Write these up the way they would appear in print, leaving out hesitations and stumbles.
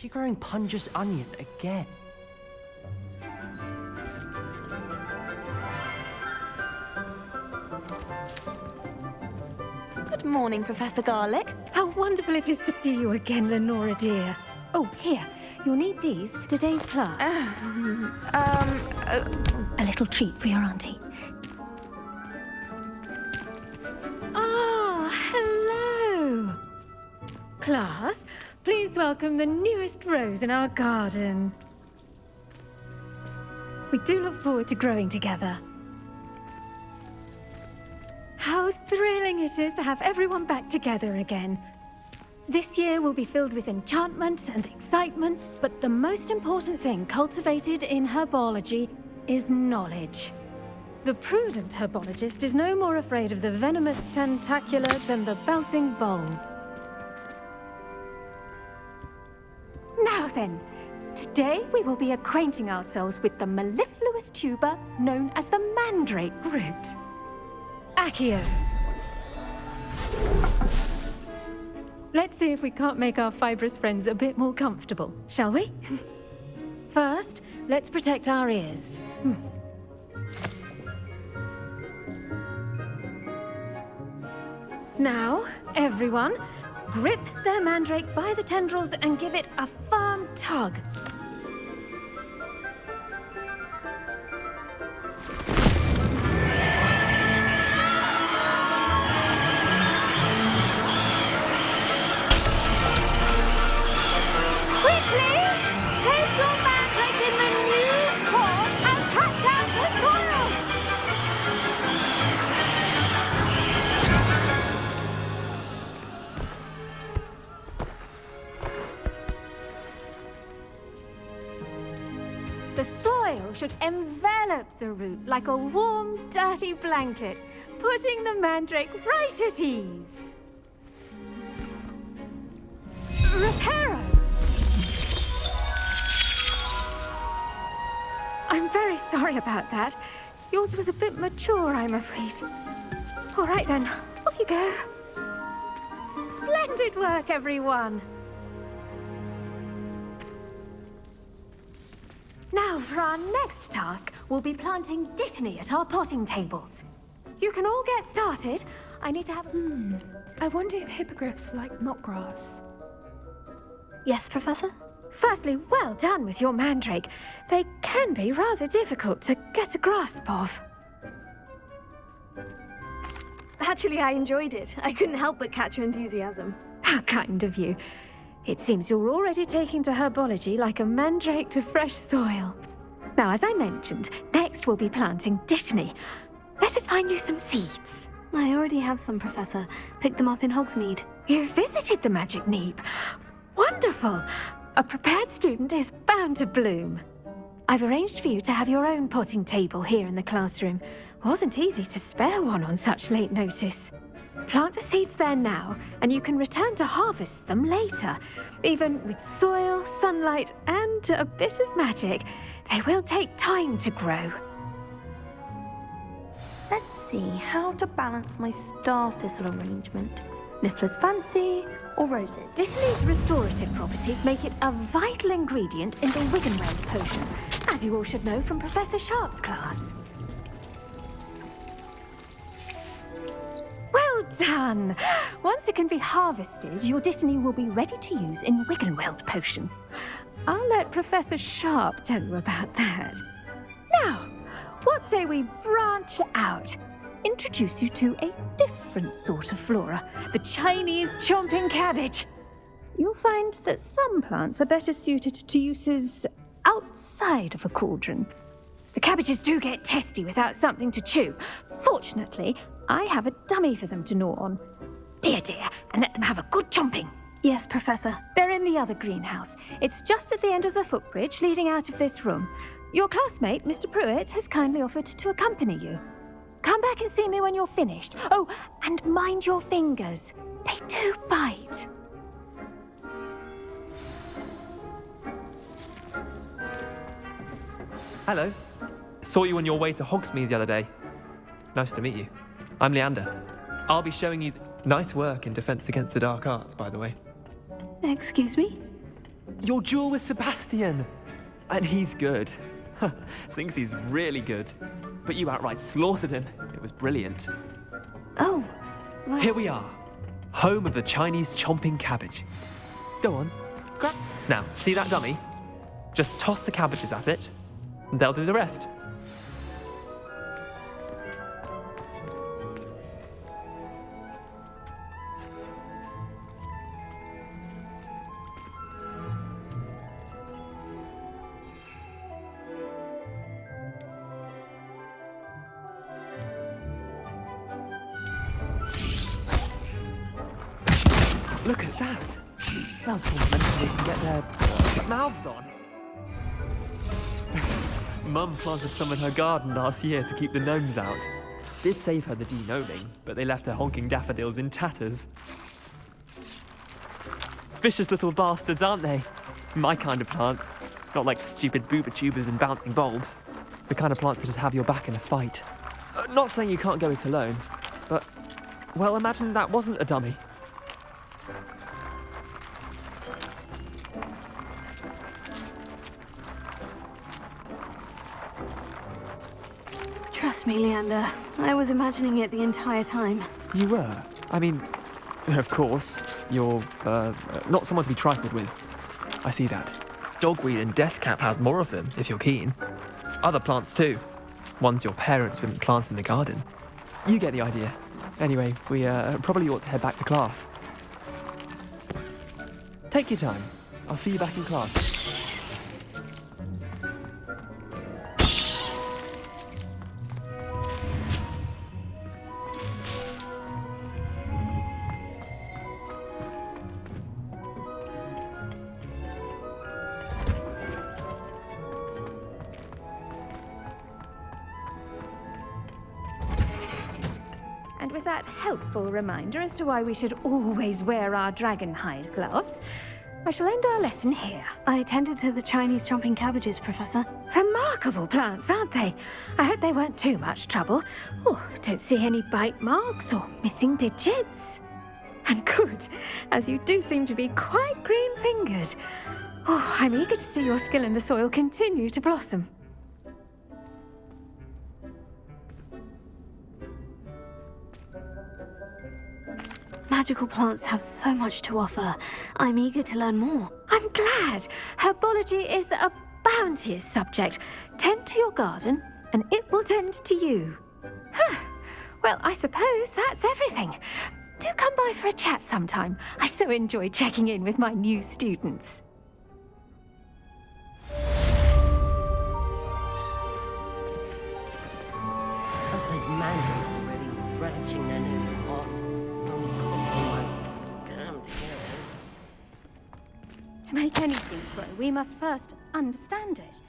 she growing Punja's onion again? Good morning, Professor Garlic. How wonderful it is to see you again, Lenora dear. Oh, here, you'll need these for today's class. A little treat for your auntie. Ah, hello. Class, please welcome the newest rose in our garden. We do look forward to growing together. How thrilling it is to have everyone back together again. This year will be filled with enchantment and excitement, but the most important thing cultivated in herbology is knowledge. The prudent herbologist is no more afraid of the venomous tentacular than the bouncing bulb. Now then, today we will be acquainting ourselves with the mellifluous tuber known as the mandrake root. Accio. Let's see if we can't make our fibrous friends a bit more comfortable, shall we? First, let's protect our ears. Now, everyone, grip their mandrake by the tendrils and give it a firm tug. The soil should envelop the root like a warm, dirty blanket, putting the mandrake right at ease. Reparo! I'm very sorry about that. Yours was a bit mature, I'm afraid. All right then, off you go. Splendid work, everyone. Now, for our next task, we'll be planting dittany at our potting tables. You can all get started. I need to have... I wonder if hippogriffs like knotgrass. Yes, Professor? Firstly, well done with your mandrake. They can be rather difficult to get a grasp of. Actually, I enjoyed it. I couldn't help but catch your enthusiasm. How kind of you. It seems you're already taking to herbology like a mandrake to fresh soil. Now, as I mentioned, next we'll be planting dittany. Let us find you some seeds. I already have some, Professor. Picked them up in Hogsmeade. You visited the Magic Neep. Wonderful! A prepared student is bound to bloom. I've arranged for you to have your own potting table here in the classroom. Wasn't easy to spare one on such late notice. Plant the seeds there now, and you can return to harvest them later. Even with soil, sunlight, and a bit of magic, they will take time to grow. Let's see how to balance my star thistle arrangement. Niffler's fancy or roses? Dittany's restorative properties make it a vital ingredient in the Wiggenweld potion, as you all should know from Professor Sharp's class. Well done! Once it can be harvested, your dittany will be ready to use in Wiggenweld potion. I'll let Professor Sharp tell you about that. Now, what say we branch out? Introduce you to a different sort of flora, the Chinese chomping cabbage. You'll find that some plants are better suited to uses outside of a cauldron. The cabbages do get testy without something to chew. Fortunately, I have a dummy for them to gnaw on. Be a dear and let them have a good chomping. Yes, Professor. They're in the other greenhouse. It's just at the end of the footbridge leading out of this room. Your classmate, Mr. Pruitt, has kindly offered to accompany you. Come back and see me when you're finished. Oh, and mind your fingers. They do bite. Hello. Saw you on your way to Hogsmeade the other day. Nice to meet you. I'm Leander. I'll be showing you nice work in Defense Against the Dark Arts, by the way. Excuse me? Your duel with Sebastian! And he's good. Thinks he's really good. But you outright slaughtered him. It was brilliant. Oh, well, Here we are. Home of the Chinese chomping cabbage. Go on. Grab. Now, see that dummy? Just toss the cabbages at it, and they'll do the rest. Look at that! They'll think they can get their mouths on. Mum planted some in her garden last year to keep the gnomes out. Did save her the de-gnoming, but they left her honking daffodils in tatters. Vicious little bastards, aren't they? My kind of plants. Not like stupid booba tubers and bouncing bulbs. The kind of plants that just have your back in a fight. Not saying you can't go it alone, but, well, imagine that wasn't a dummy. trust me, Leander. I was imagining it the entire time. You were? I mean, of course, you're, not someone to be trifled with. I see that. Dogweed and deathcap has more of them, if you're keen. Other plants too. Ones your parents wouldn't plant in the garden. You get the idea. Anyway, we probably ought to head back to class. Take your time. I'll see you back in class. And with that helpful reminder as to why we should always wear our dragon hide gloves, I shall end our lesson here. I tended to the Chinese chomping cabbages, Professor. Remarkable plants, aren't they? I hope they weren't too much trouble. Oh, don't see any bite marks or missing digits. And good, as you do seem to be quite green-fingered. Oh, I'm eager to see your skill in the soil continue to blossom. Magical plants have so much to offer. I'm eager to learn more. I'm glad. Herbology is a bounteous subject. Tend to your garden, and it will tend to you. Huh. Well, I suppose that's everything. Do come by for a chat sometime. I so enjoy checking in with my new students. Those mandarins are really relishing their new pots. Only cost me my damn hair. To make anything grow, we must first understand it.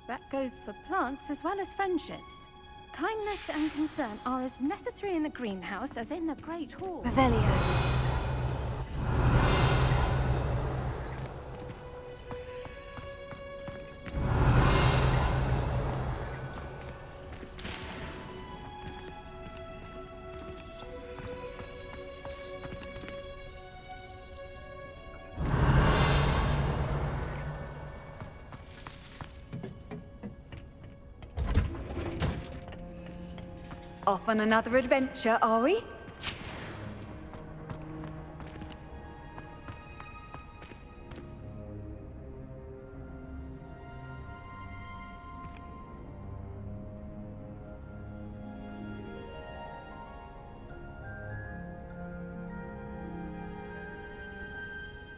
That goes for plants as well as friendships. Kindness and concern are as necessary in the greenhouse as in the Great Hall. Revelio. Off on another adventure, are we?